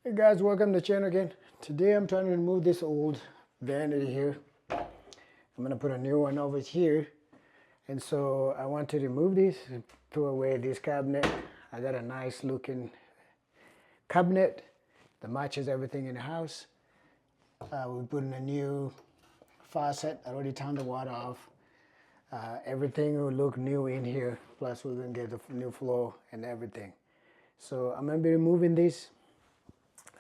Hey guys, welcome to the channel again. Today I'm trying to remove this old vanity here. I'm gonna put a new one over here. And so I want to remove this and throw away this cabinet. I got a nice looking cabinet that matches everything in the house. We put in a new faucet. I already turned the water off. Everything will look new in here. Plus we're gonna get the new floor and everything. So I'm gonna be removing this.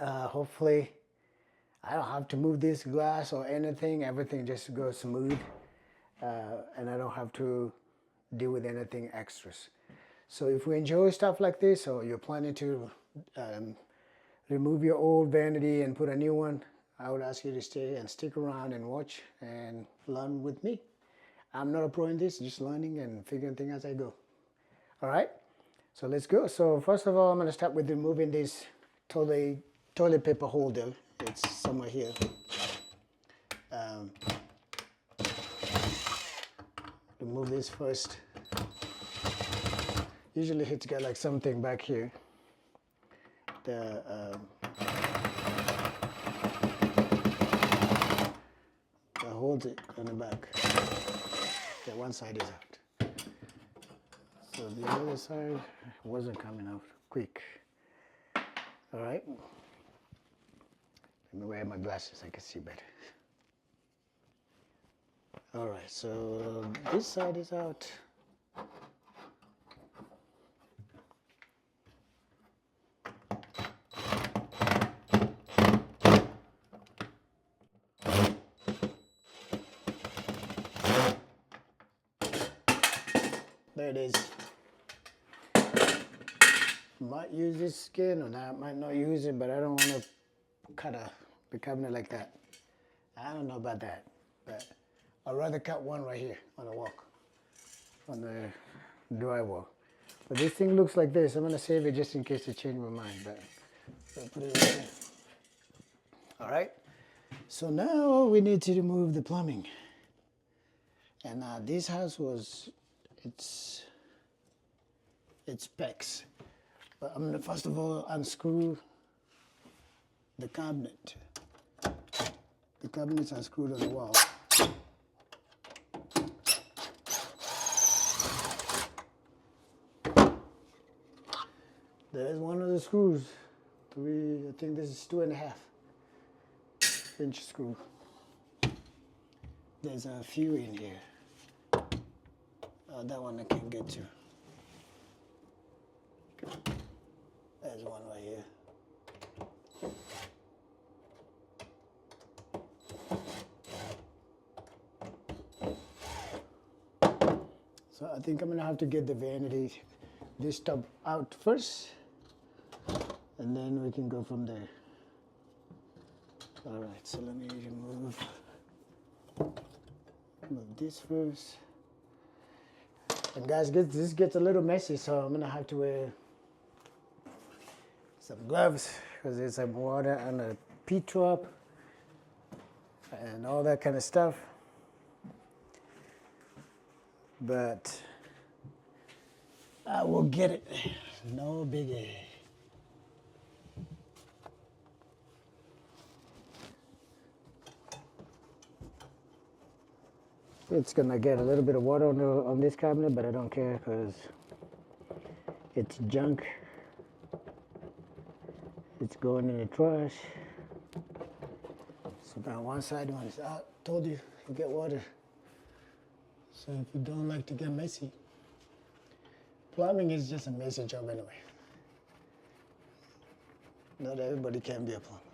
Hopefully I don't have to move this glass or anything. Everything just goes smooth, and I don't have to deal with anything extras. So if you enjoy stuff like this, or you're planning to remove your old vanity and put a new one, I would ask you to stay and stick around and watch and learn with me. I'm not a pro in this, just learning and figuring things as I go. All right, so let's go. So first of all, I'm going to start with removing this toilet paper holder. It's somewhere here. Remove this first. Usually it's got like something back here that holds it on the back. Okay, one side is out. So the other side wasn't coming out quick. All right. Let me wear my glasses, I can see better. All right, so this side is out. There it is. Might use this skin or not, might not use it, but I don't want to cut the cabinet like that. I don't know about that, but I'd rather cut one right here on the wall, on the drywall. But this thing looks like this. I'm gonna save it just in case I change my mind, but I'll put it right there. All right, so now we need to remove the plumbing. And this house was, it's PEX. But I'm gonna first of all unscrew the cabinet. The cabinets are screwed on the wall. There's one of the screws. I think this is 2.5-inch screw. There's a few in here. That one I can't get to. There's one right here. So I think I'm gonna have to get the vanity, this tub out first, and then we can go from there. All right, so let me remove this first. And guys, this gets a little messy, so I'm gonna have to wear some gloves because there's some water and a P-trap and all that kind of stuff. But I will get it, no biggie. It's gonna get a little bit of water on this cabinet, but I don't care because it's junk. It's going in the trash. So now one side one is out. Told you, you get water. So if you don't like to get messy, plumbing is just a messy job anyway. Not everybody can be a plumber.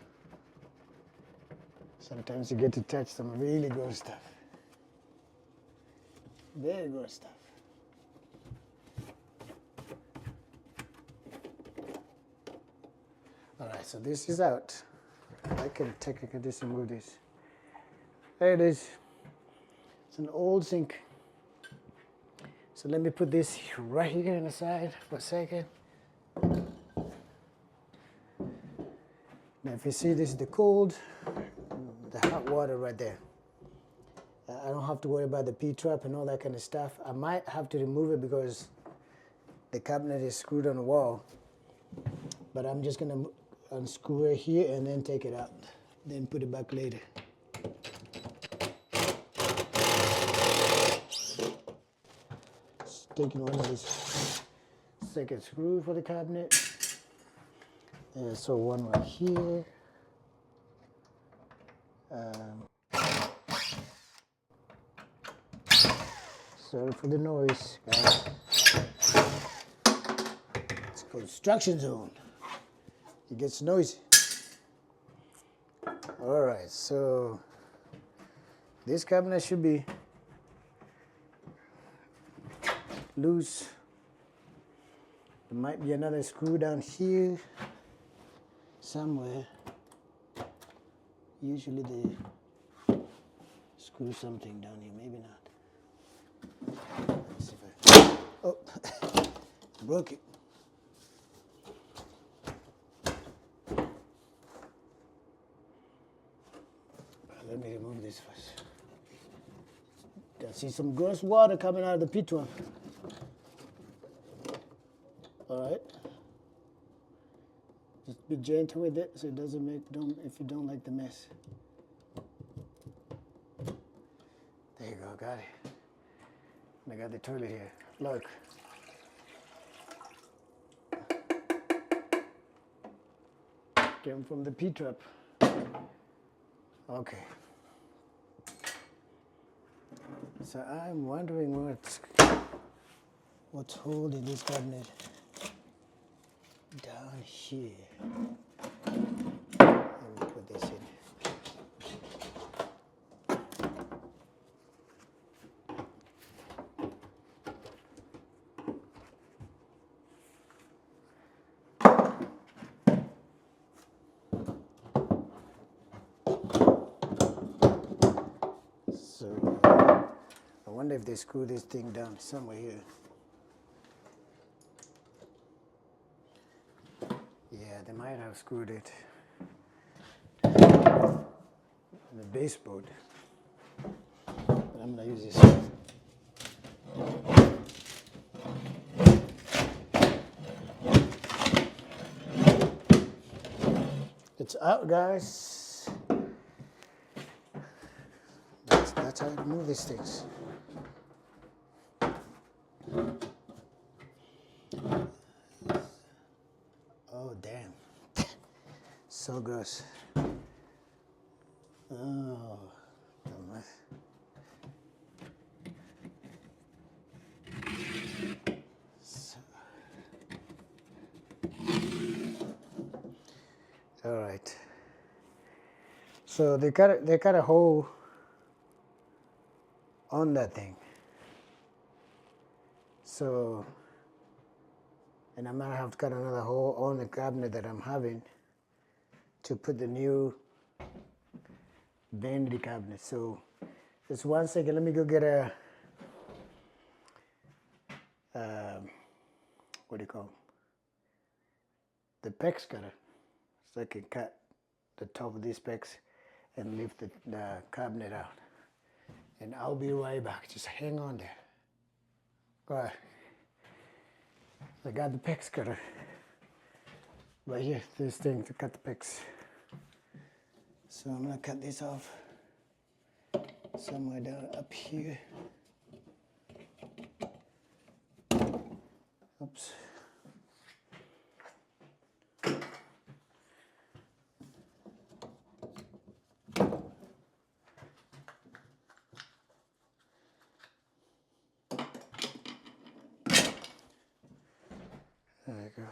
Sometimes you get to touch some really gross stuff. Very gross stuff. All right, so this is out. I can technically just remove this. There it is. It's an old sink. So let me put this right here on the side for a second. Now if you see, this is the cold, the hot water right there. I don't have to worry about the P-trap and all that kind of stuff. I might have to remove it because the cabinet is screwed on the wall. But I'm just gonna unscrew it here and then take it out. Then put it back later. Just taking one of these second screw for the cabinet. And so one right here. Sorry for the noise, guys. It's construction zone. It gets noisy. All right, so this cabinet should be loose. There might be another screw down here somewhere. Usually they screw something down here, maybe not. Let's see if I, oh, broke it. Let me remove this first. I see some gross water coming out of the P-trap. All right. Just be gentle with it so it doesn't make, if you don't like the mess. There you go, got it. I got the toilet here. Look. Came from the P-trap. Okay. So I'm wondering what's holding this cabinet down here. Let me put this in. So I wonder if they screw this thing down somewhere here. Yeah, they might have screwed it in the baseboard. But I'm gonna use this. It's out, guys. That's how you move these things. Oh, damn. So gross. Oh, all right. So they cut a hole on that thing. So, and I'm gonna have to cut another hole on the cabinet that I'm having to put the new vanity cabinet. So, just 1 second. Let me go get a what do you call the PEX cutter, so I can cut the top of these PEX and lift the cabinet out. And I'll be right back. Just hang on there. All right. I got the PEX cutter right here. This thing to cut the PEX. So I'm gonna cut this off somewhere down up here. Oops. There you go.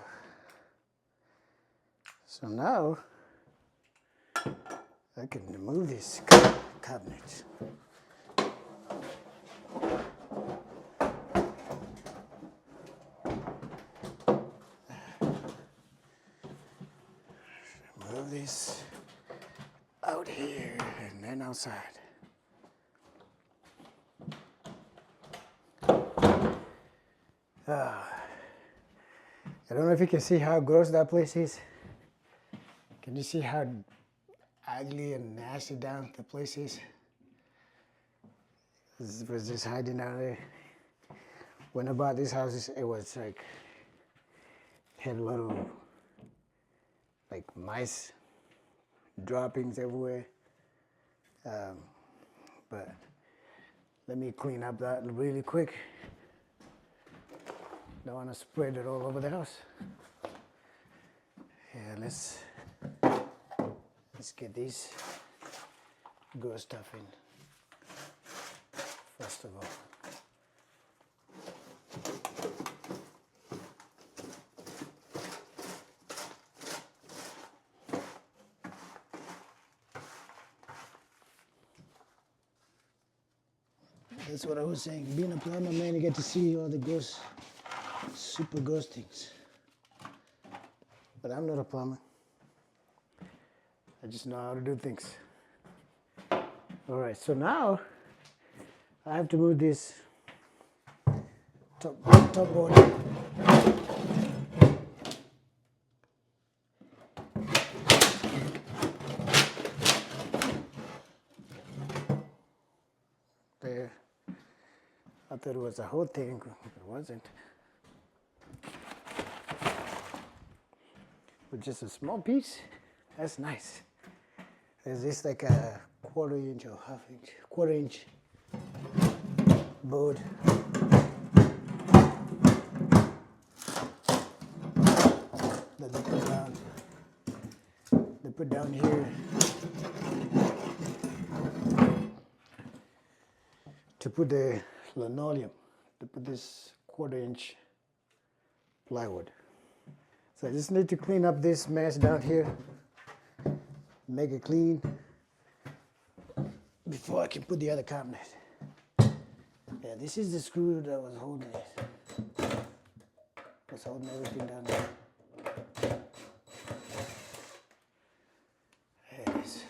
So now I can remove this cabinet. Move this out here and then outside. I don't know if you can see how gross that place is. Can you see how ugly and nasty down the place is? This was just hiding down there. When I bought this house, it was like, had a lot of like mice droppings everywhere. But let me clean up that really quick. Don't want to spread it all over the house. Yeah, let's get these gross stuff in first of all. That's what I was saying. Being a plumber, man, you get to see all the gross, super gross things. But I'm not a plumber. I just know how to do things. All right, so now I have to move this top board. There. I thought it was a whole thing, but it wasn't. But just a small piece, that's nice. Is this like a quarter-inch or half-inch, quarter-inch board? That they put down. They put down here to put the linoleum. To put this quarter-inch plywood. So I just need to clean up this mess down here. Make it clean before I can put the other cabinet. Yeah, this is the screw that was holding it. Was holding everything down there. There it is.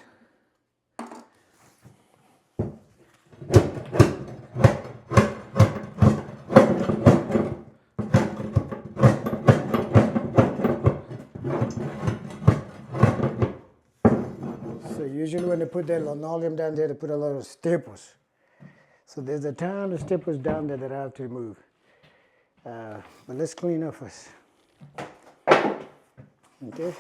So usually when they put that linoleum down there, they put a lot of staples. So there's a ton of staples down there that I have to remove. But let's clean up first. Okay.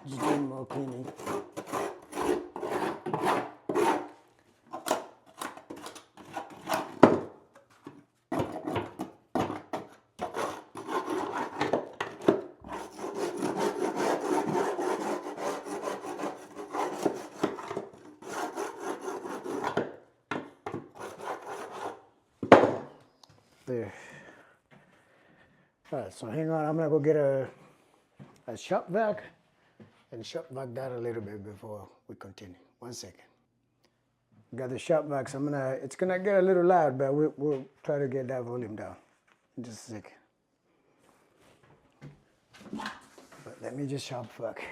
Just doing more cleaning. There. All right, so hang on, I'm gonna go get a shop vac and shop vac that a little bit before we continue. 1 second. Got the shop vac, so it's gonna get a little loud, but we'll try to get that volume down in just a second. But let me just shop vac.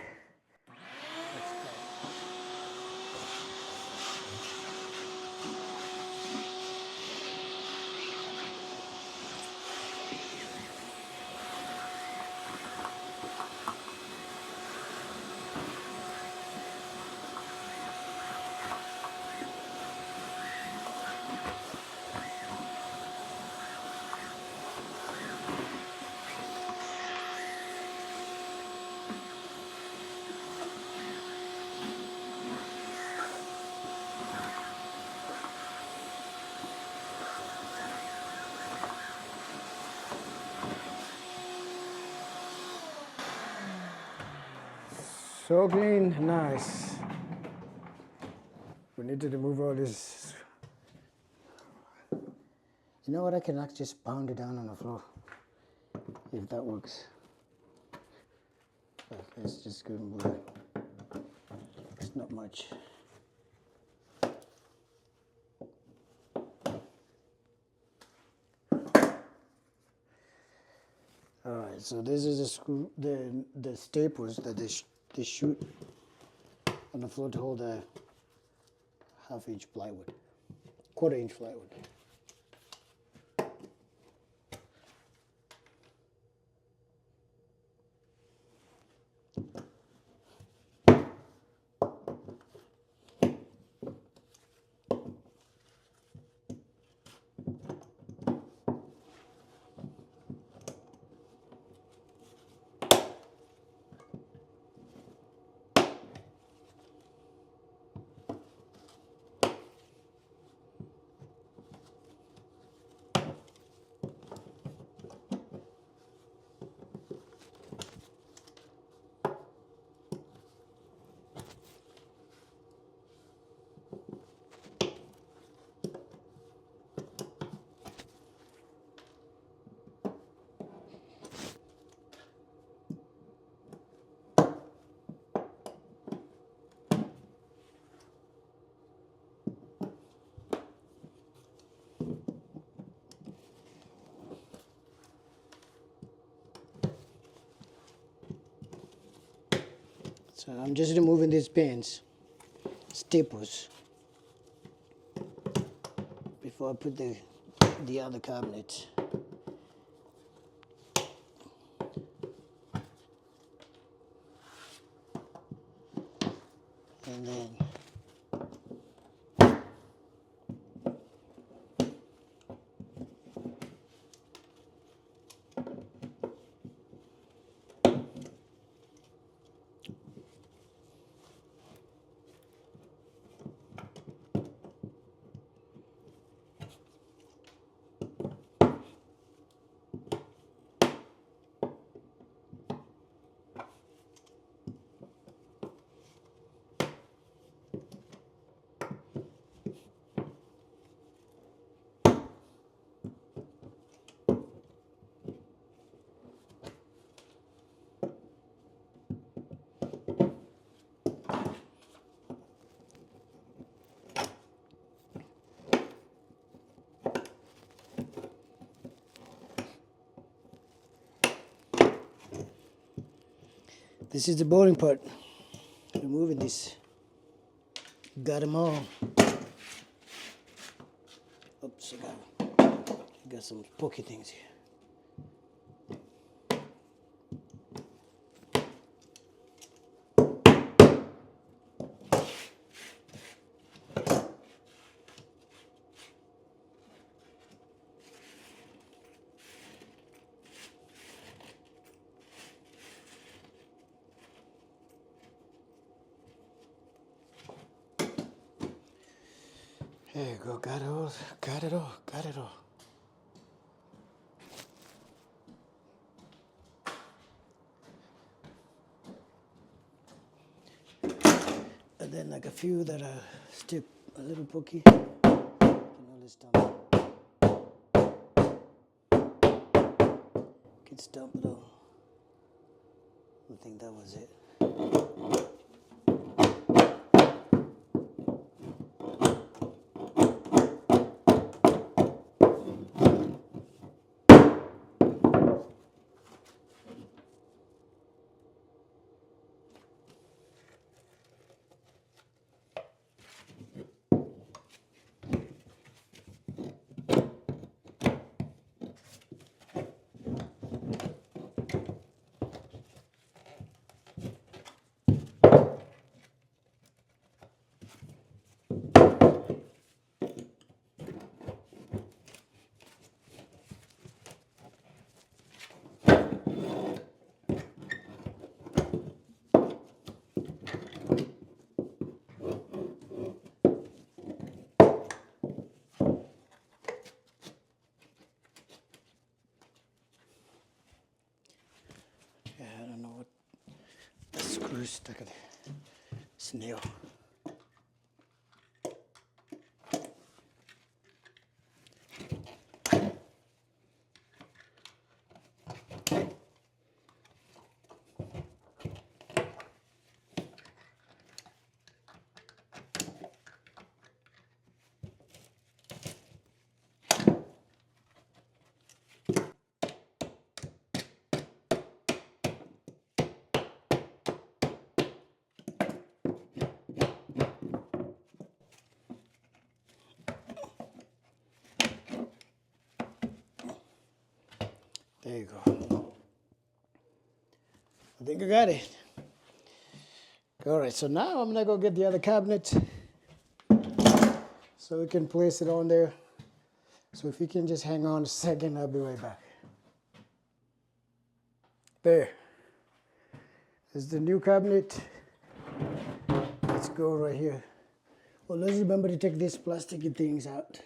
So clean, nice. We need to remove all this. You know what, I can actually just pound it down on the floor, if that works. But let's just go and move it. It's not much. Alright, so this is the screw, the staples that they shoot on the floor to hold a half-inch plywood, quarter-inch plywood. So I'm just removing these pins, staples, before I put the other cabinet. And then this is the boring part, removing this. Got them all. Oops, I got some pokey things here. There you go, got it all, got it all, got it all. And then like a few that are still a little pokey, you can always stump. Can stump it all. I think that was it. screws stuck in the snail. There you go. I think I got it. All right, so now I'm gonna go get the other cabinet so we can place it on there. So if you can just hang on a second, I'll be right back. There. This is the new cabinet. Let's go right here. Well, let's remember to take these plasticky things out.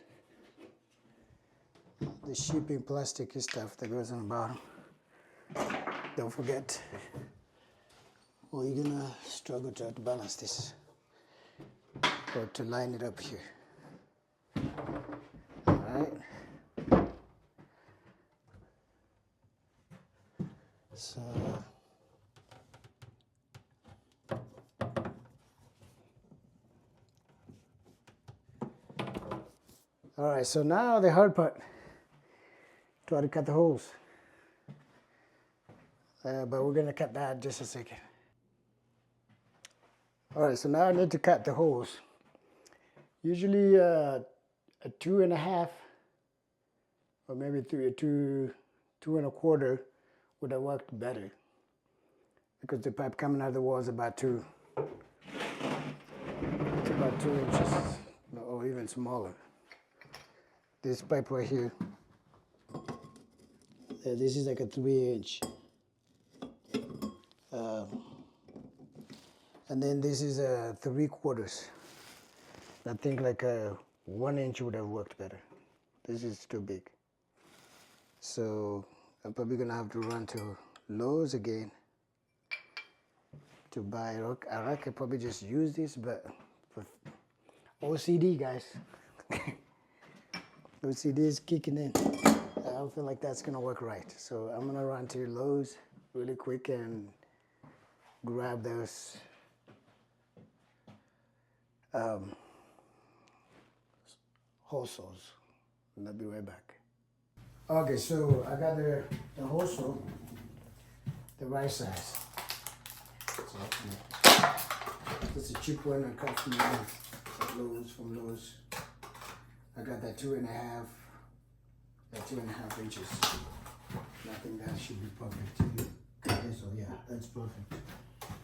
The shipping plasticky stuff that goes on the bottom. Don't forget. Or you're gonna struggle to balance this or to line it up here. All right. So all right, so now the hard part. Try to cut the holes. But we're gonna cut that in just a second. All right, so now I need to cut the holes. Usually a 2.5 or maybe two and a quarter would have worked better because the pipe coming out of the wall is about it's about 2 inches or even smaller. This pipe right here, this is like a 3-inch. And then this is a 3/4. I think like a 1 inch would have worked better. This is too big. So I'm probably gonna have to run to Lowe's again to buy. I could probably just use this, but for OCD, guys. OCD is kicking in. I don't feel like that's gonna work right. So I'm gonna run to Lowe's really quick and grab those hole saws, and I'll be right back. Okay, so I got the hole saw, the right size. So this is a cheap one I got from Lowe's. I got that 2.5 inches. I think that should be perfect. Okay, so yeah, that's perfect.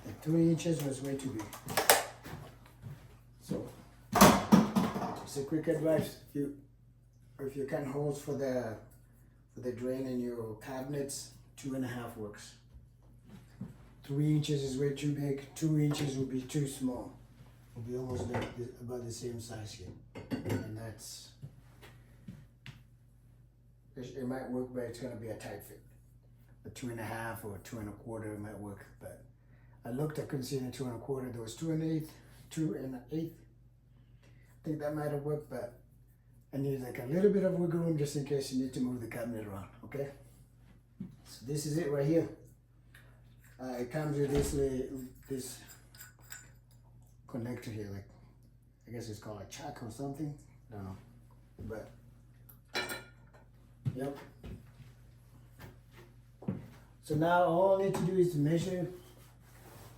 The 3 inches was way too big. So it's a quick advice: if you can holes for the drain in your cabinets, 2.5 works. 3 inches is way too big. 2 inches would be too small. Will be almost like about the same size here, and that's it might work, but it's gonna be a tight fit. A 2.5 or 2 1/4 might work, but I looked, I couldn't see any 2 1/4. There was 2 1/8, 2 1/8. I think that might have worked, but I need like a little bit of wiggle room just in case you need to move the cabinet around. Okay. So this is it right here. It comes with this connector here, like I guess it's called a chuck or something. I don't know, but yep. So now all I need to do is to measure,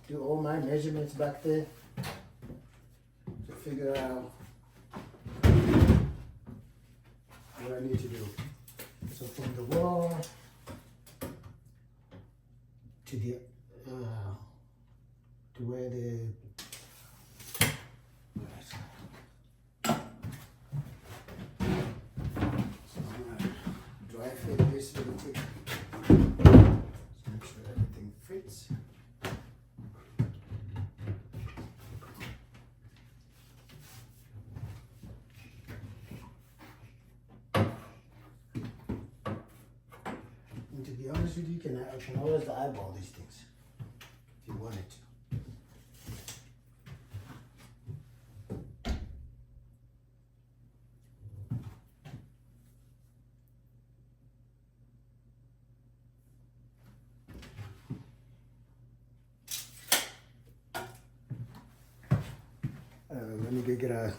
do all my measurements back there to figure out what I need to do. So from the wall to the to where the dry fit this really quick. So make sure everything fits. And to be honest with you, I can always eyeball these things if you wanted to. let me go get a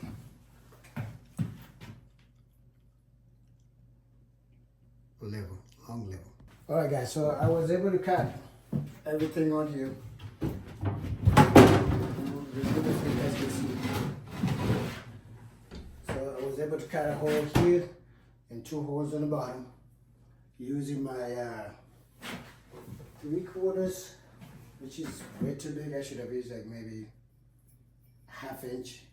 level, long level. All right, guys, so I was able to cut everything on here. So I was able to cut a hole here and 2 holes on the bottom using my 3/4, which is way too big. I should have used like maybe 1/2 inch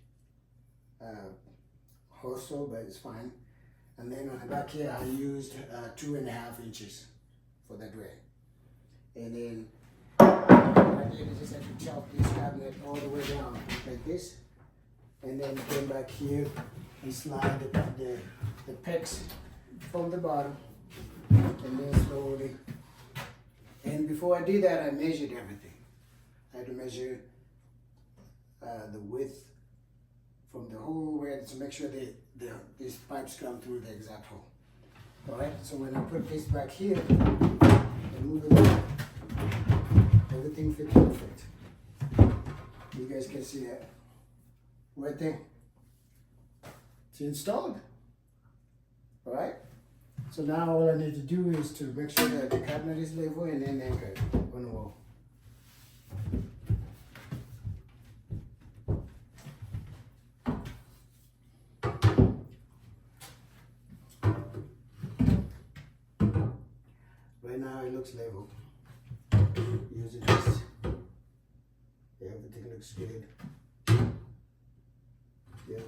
hole, but it's fine. And then on the back here, I used 2.5 inches for that way. And then what I did is just had to chop this cabinet all the way down like this. And then came back here and slide the PEX from the bottom. And then slowly. And before I did that, I measured everything. I had to measure the width from the whole way to make sure these pipes come through the exact hole. All right, so when I put this back here and move it up, everything fits perfect. You guys can see that right there. It's installed. All right, so now all I need to do is to make sure that the cabinet is level and then anchored on the wall. Right now it looks level. Using this, everything looks good. Yep.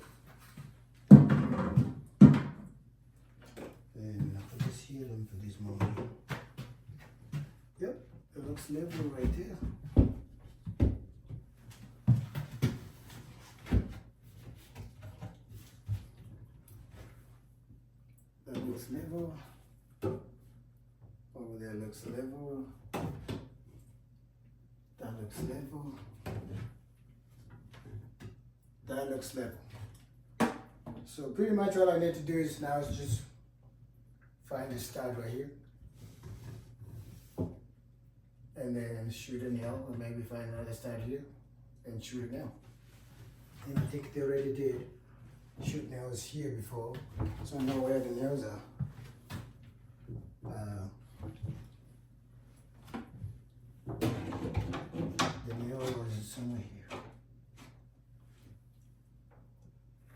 And I'll put this here and put this more here. Yep, it looks level right there. That looks level. Over there looks level. That looks level. That looks level. So pretty much all I need to do is now is just find this stud right here. And then shoot a nail, or maybe find another stud here and shoot a nail. And I think they already did shoot nails here before, so I know where the nails are. The nail was somewhere here.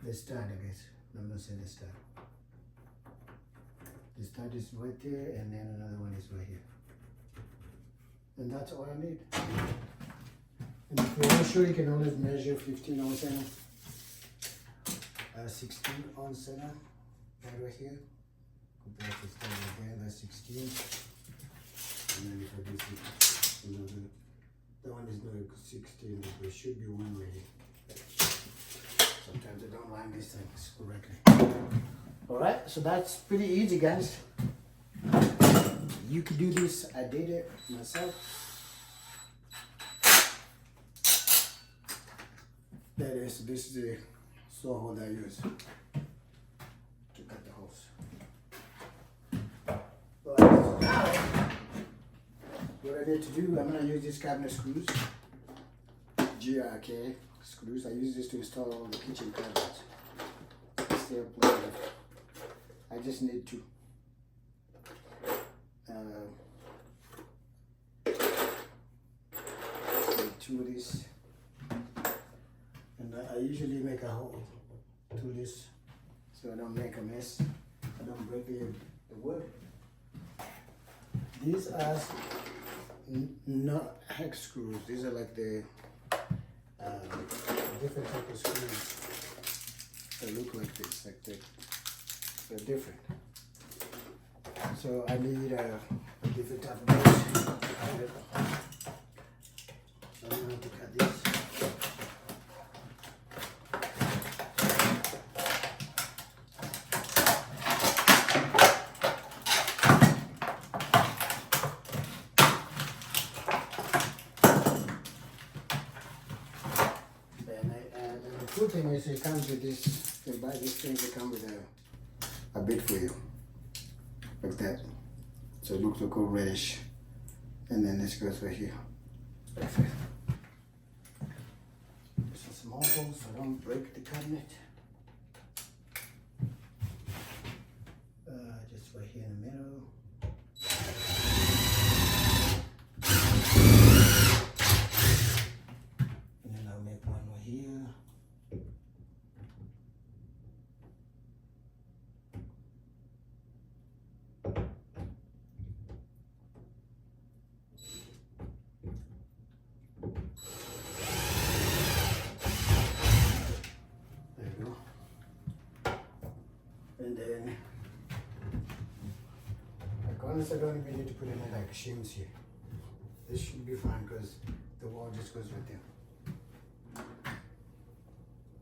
The stud, I guess. I'm gonna say the stud. The stud is right there, and then another one is right here. And that's all I need. And if you're not sure, you can always measure 15 on center, 16 on center, right here. Compare to stud again, that's 16. And then if I do another, that one is not 16, but there should be one right here. Sometimes I don't line these things correctly. Alright, so that's pretty easy, guys. You could do this. I did it myself. This is the saw hole that I use to cut the holes. Alright, so now what I need to do, I'm going to use these cabinet screws. GRK screws. I use this to install all the kitchen cabinets. Stay up. I just need to two of these, and I usually make a hole to this so I don't make a mess. I don't break the wood. These are not hex screws. These are like the different type of screws that look like this, like they're different. So I need a different type of brush. So I'm going to cut this. The cool thing is it comes with this, you buy these things, they come with a bit for you, like that. So it looks like a reddish, and then this goes right here. Perfect. This is small hole so I don't break the cabinet. Just right here in the middle. And then I'll make one right here. There you go. And then honestly, I don't even need to put any like shims here. This should be fine because the wall just goes right there.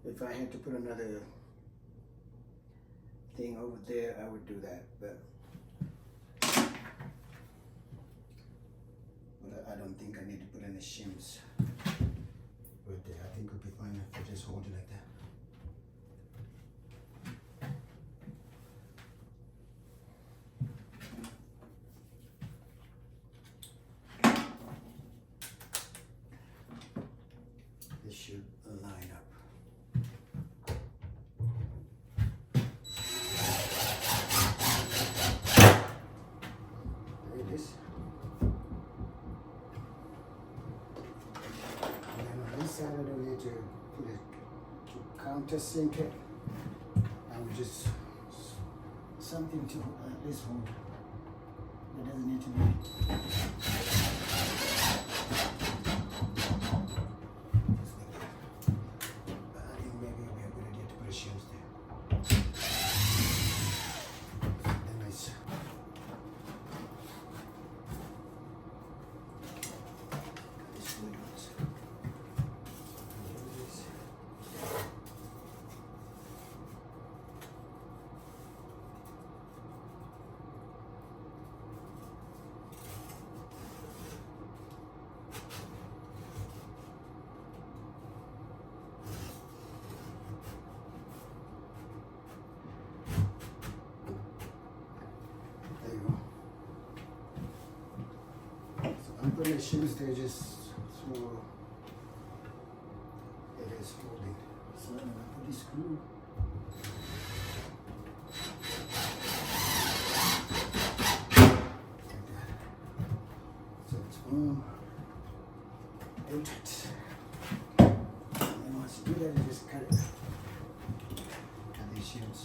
If I had to put another thing over there, I would do that, but I don't think I need to put any shims right there. I think it'll be fine if I just hold it like that. Should line up. There it is. And then on this side, I don't need to put it to countersink it. I would just something to at least hold. It doesn't need to be. I'm putting the shims there just so it is holding. So I'm gonna put the screw. Like that. So it's boom. And then once you do that, you just cut it. Cut these shims.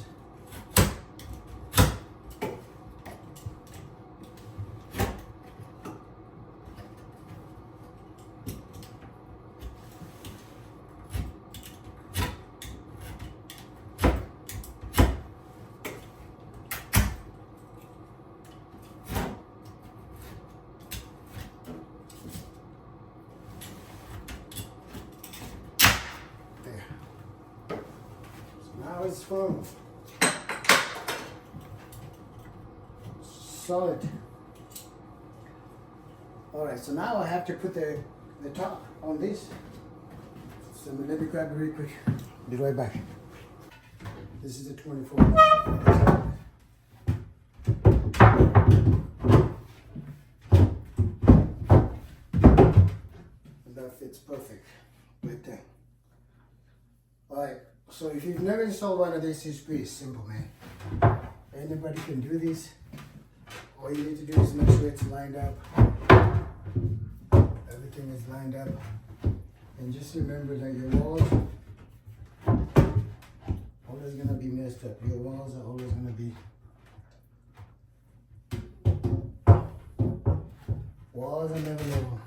Now it's firm, solid. All right, so now I have to put the top on this. So let me grab it really quick. Be right back. This is the 24. And that fits perfect right there. All right. So if you've never installed one of these, it's pretty simple, man. Anybody can do this. All you need to do is make sure it's lined up. Everything is lined up. And just remember that your walls always gonna be messed up. Your walls are always gonna be walls are never level.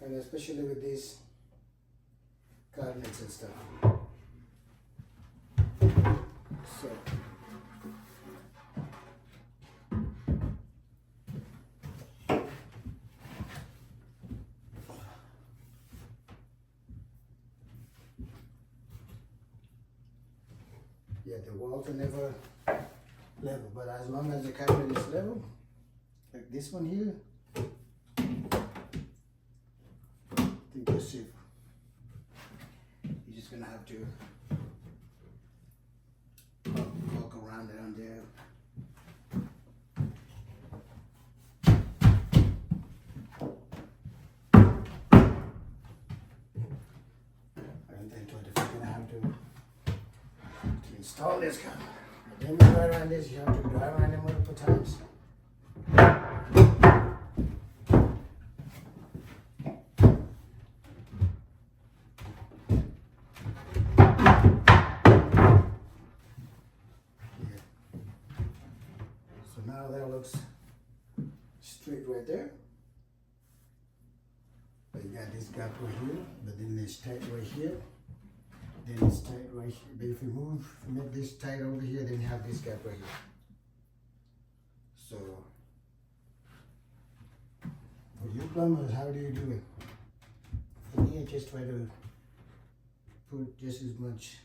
And especially with these cabinets and stuff. So yeah, the walls are never level, but as long as the cabinet is level, like this one here, I think you're safe. You're just gonna have to walk around down there. install this camera. But then you drive around this, you have to drive around it multiple times. So now that looks straight right there. But you got this gap right here, but then it's tight right here. Then it's tight right here. But if you make this tight over here, then you have this gap right here. So, for you plumbers, how do you do it? For me, I just try to put just as much.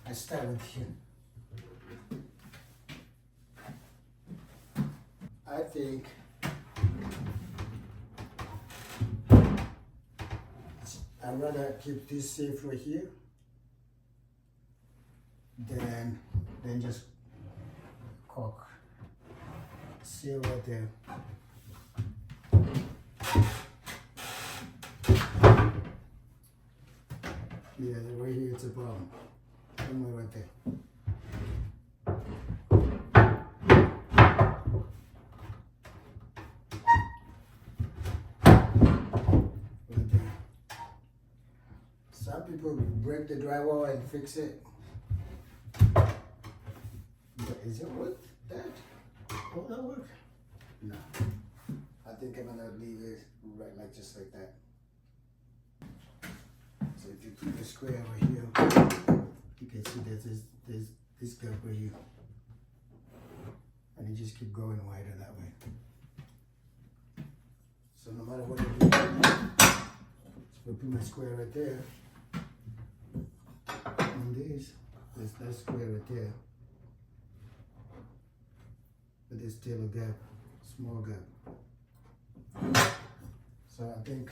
I start with here. I think I'd rather keep this safe right here than just caulk. Seal right there. Yeah, right here it's a problem. Somewhere right there. Some people break the drywall and fix it. But is it worth that? Will that work? No. I think I'm gonna leave it right like just like that. So if you put the square over here, you can see there's this gap right here. And you just keep going wider that way. So no matter what I do, so I put my square right there. And there's that square right there. But there's still a gap, small gap. So I think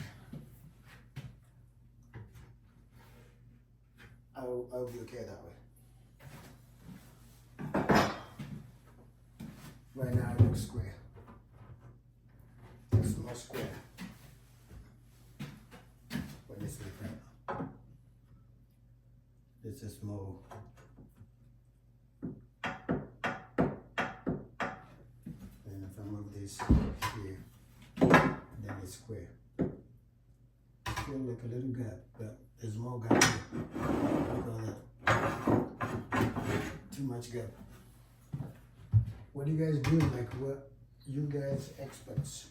I'll be okay that way. Right now it looks square. It's more square. When it's like that. It's a small. And if I move this here, then it's square. Feel like a little gap, but there's more gap here. Because too much gap. What do you guys do? Like what you guys experts?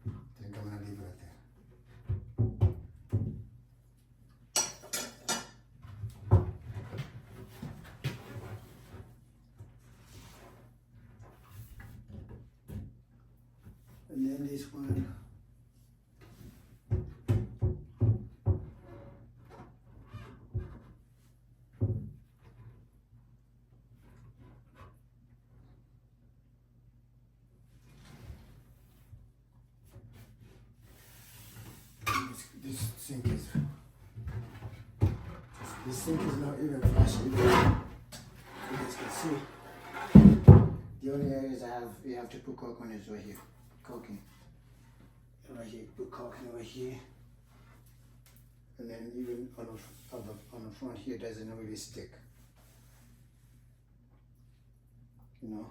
I think I'm gonna leave it right there. And then this one. This sink is not even flashing. You guys can see. The only areas you have to put caulk on is right here. Caulking. Right here, put caulking right here. And then even on the front here doesn't really stick. You know?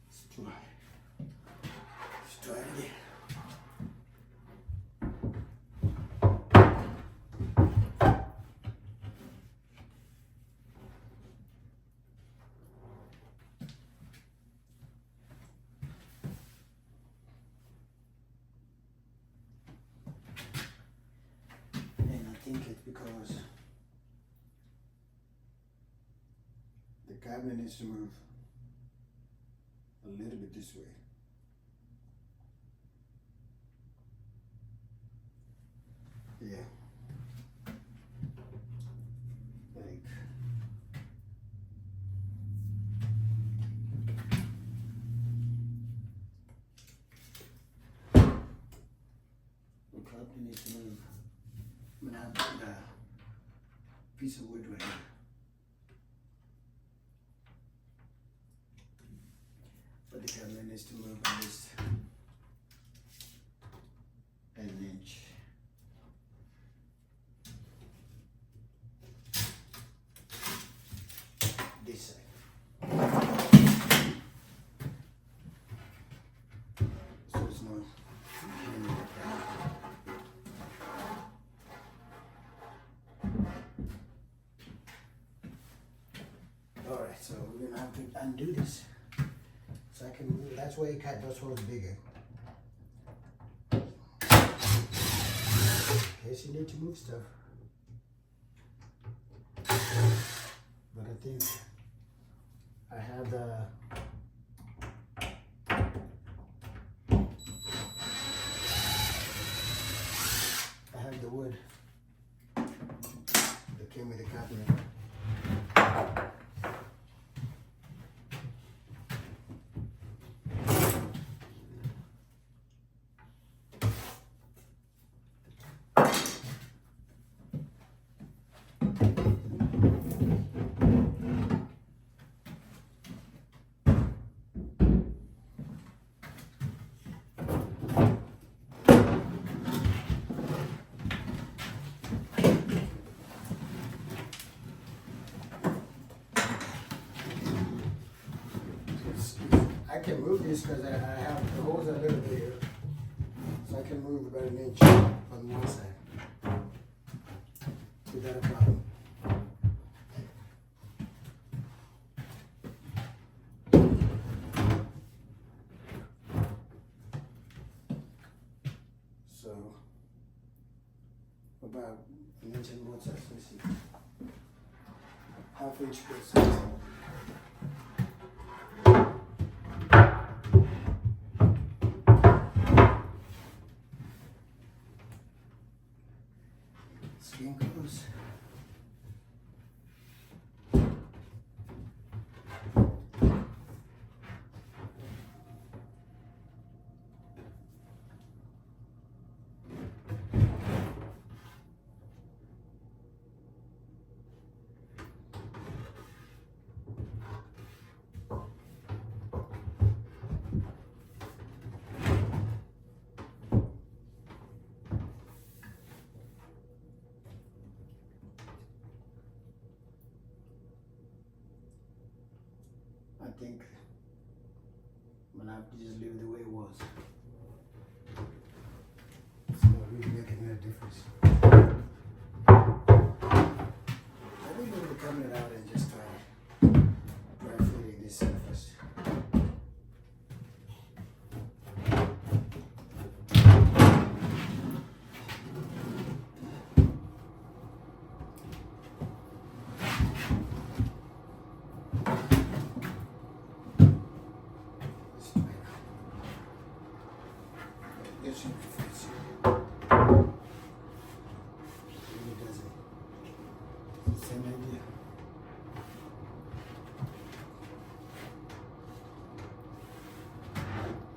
It's dry. It's dry again. And I think it's because the cabinet needs to move a little bit this way. Yeah. Like the cabinet needs to move. I'm gonna have to put a piece of wood right here. needs to move at least an inch. This side. So it's not. Alright, so we're gonna have to undo this. So I can move, that's why you cut those holes bigger. In case you need to move stuff. But I think I have the wood that came with the cabinet. I can move this because I have the holes are a little bigger, so I can move about an inch on one side without a problem. So about an inch on both sides. Let's see, half inch both sides. Skin close. I think I'm gonna have to just leave it the way it was. It's not really making any difference. I think we're gonna come it out and just try fitting this surface. Same idea.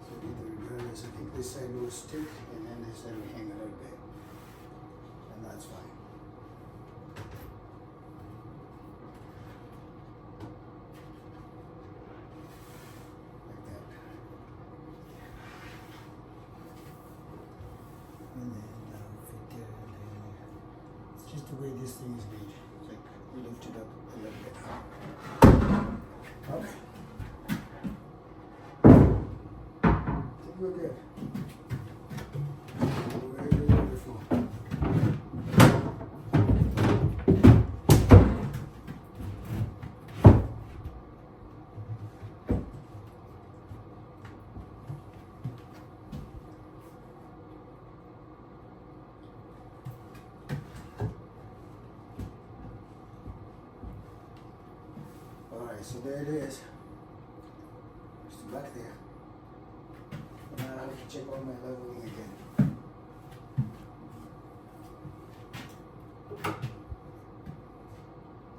So either regardless, I think this side will stick and then this side will hang a little bit. And that's fine. Like that. And then fit there and then it's just the way this thing is made. Lift it up a little bit. Okay. I think we're good. Very wonderful. So there it is. It's back there. Now I have to check all my leveling again.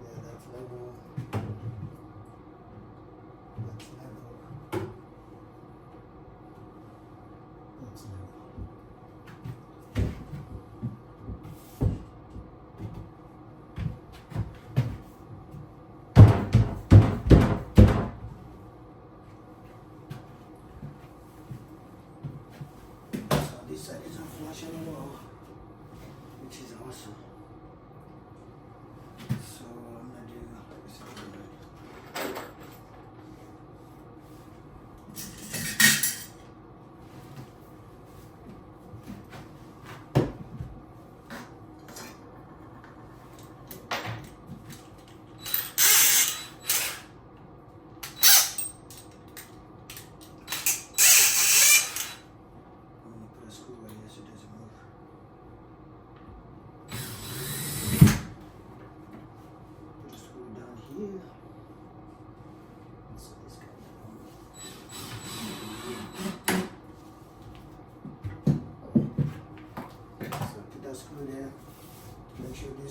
Yeah, that's level. That's level. That's level.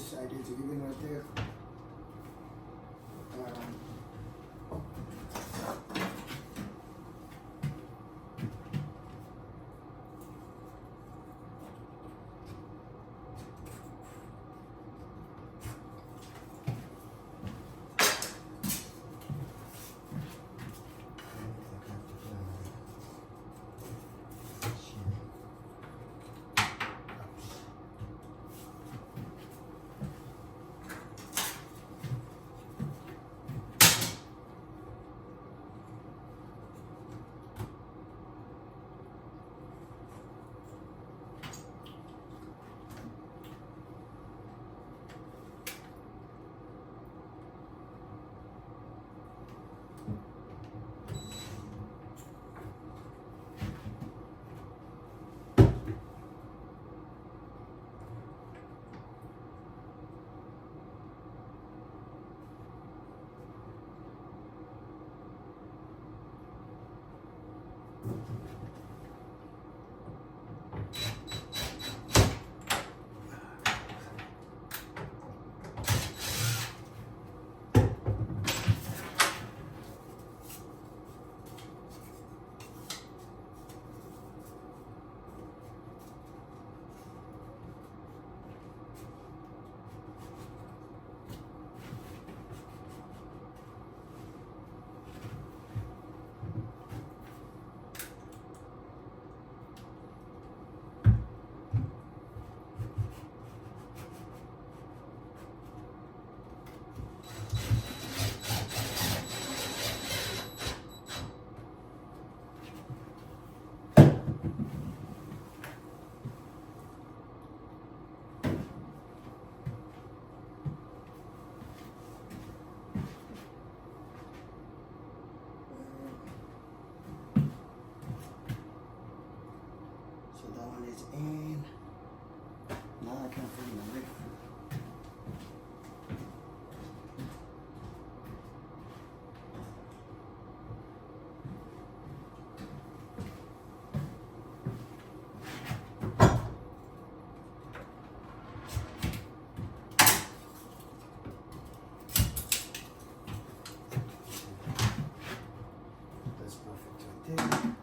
side is even right there. In. Now I can't put it away. That's perfect right there.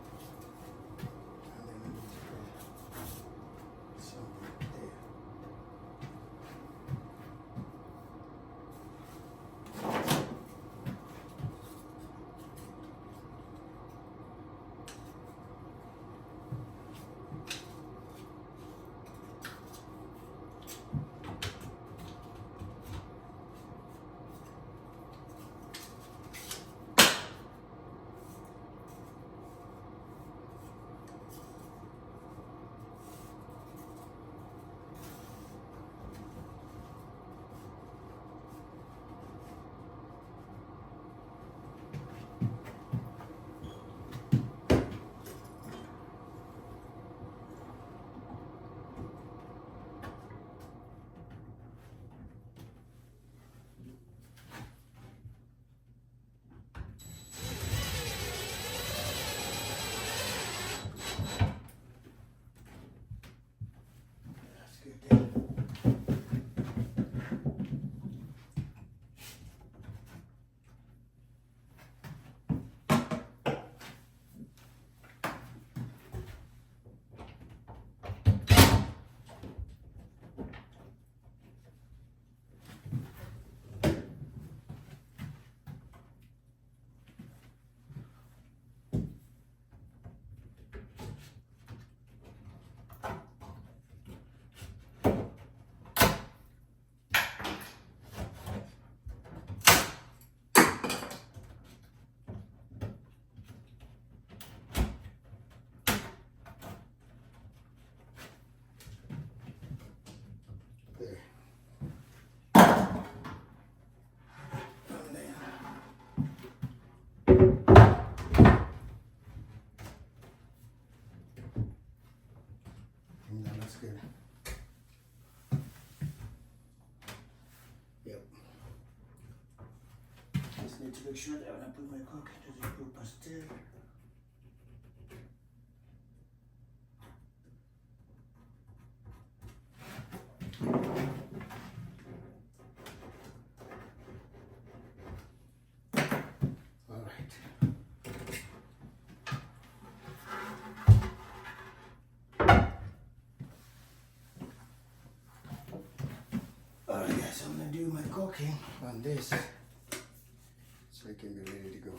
Good. Yep. Just need to make sure that when I put my cook, it doesn't go pastel. my caulking on this so it can be ready to go.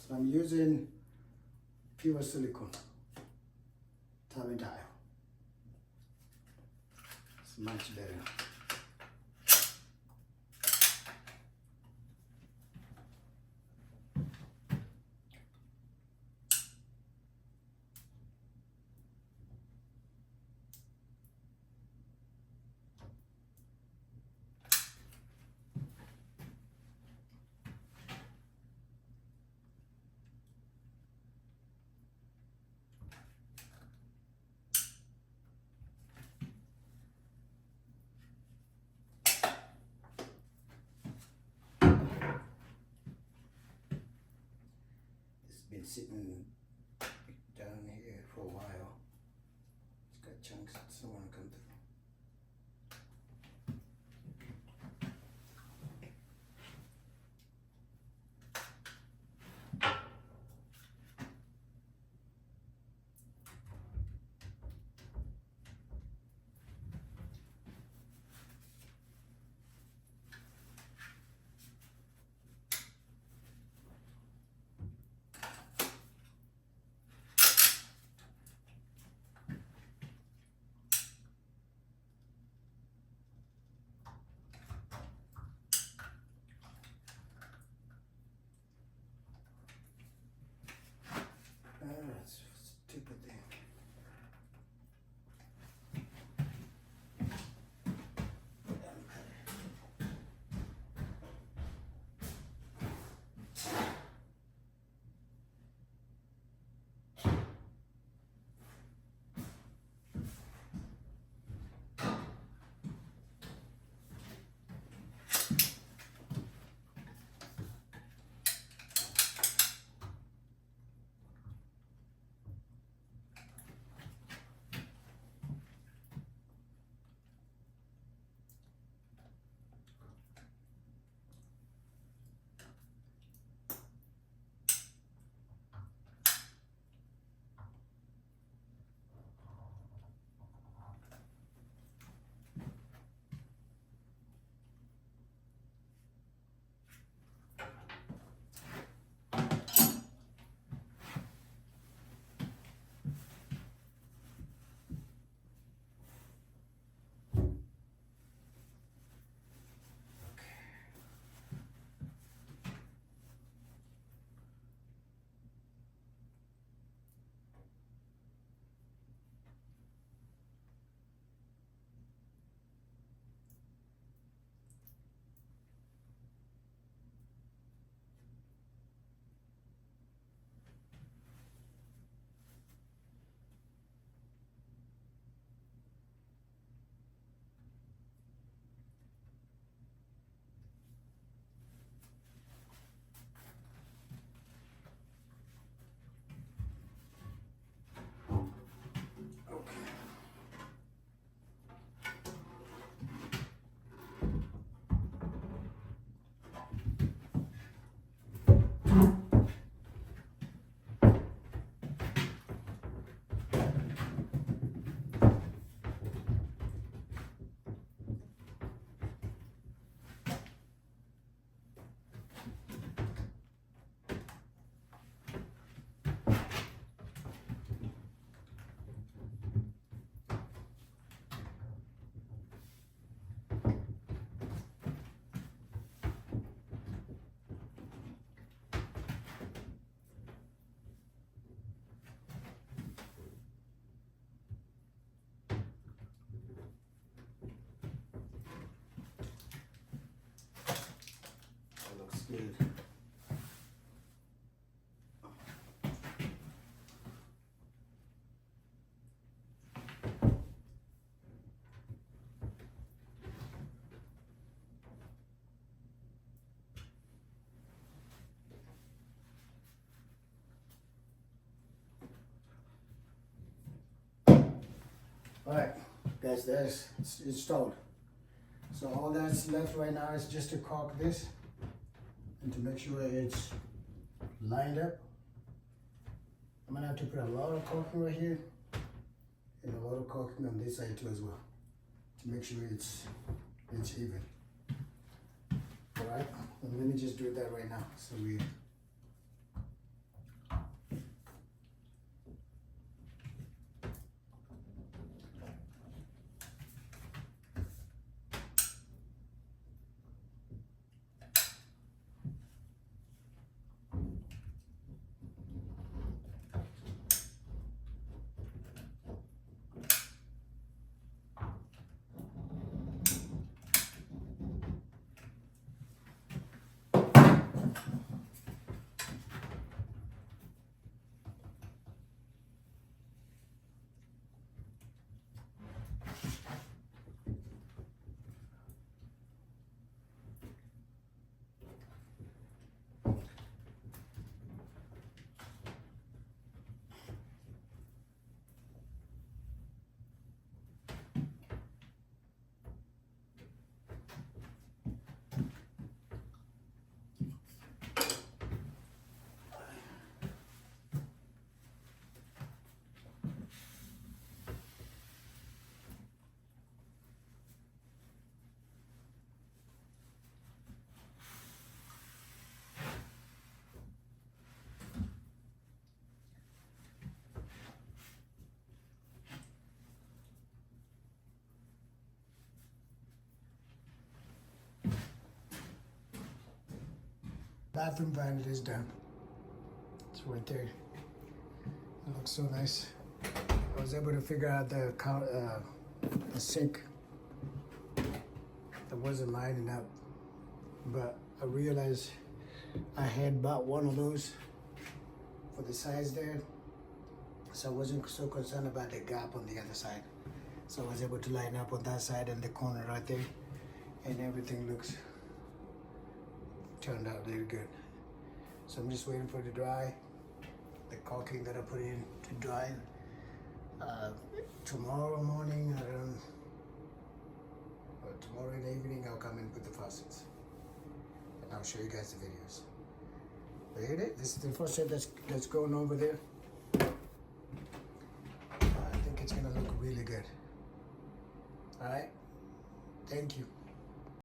So I'm using pure silicone tile and tile. It's much better. Been sitting down here for a while. It's got chunks that still want to come through. That's a stupid thing. Good. Guys, that's it's installed. So all that's left right now is just to caulk this and to make sure it's lined up. I'm gonna have to put a lot of caulking right here and a lot of caulking on this side too as well to make sure it's even. All right, and let me just do that right now. So we. Bathroom vanity is done. It's right there. It looks so nice. I was able to figure out the sink that wasn't lining up, but I realized I had bought one of those for the size there, so I wasn't so concerned about the gap on the other side. So I was able to line up on that side and the corner right there, and everything turned out very good. So I'm just waiting for it to dry. The caulking that I put in to dry. Tomorrow morning, or tomorrow in the evening, I'll come and put the faucets, and I'll show you guys the videos. But here it is. This is the faucet that's going over there. I think it's gonna look really good. All right. Thank you.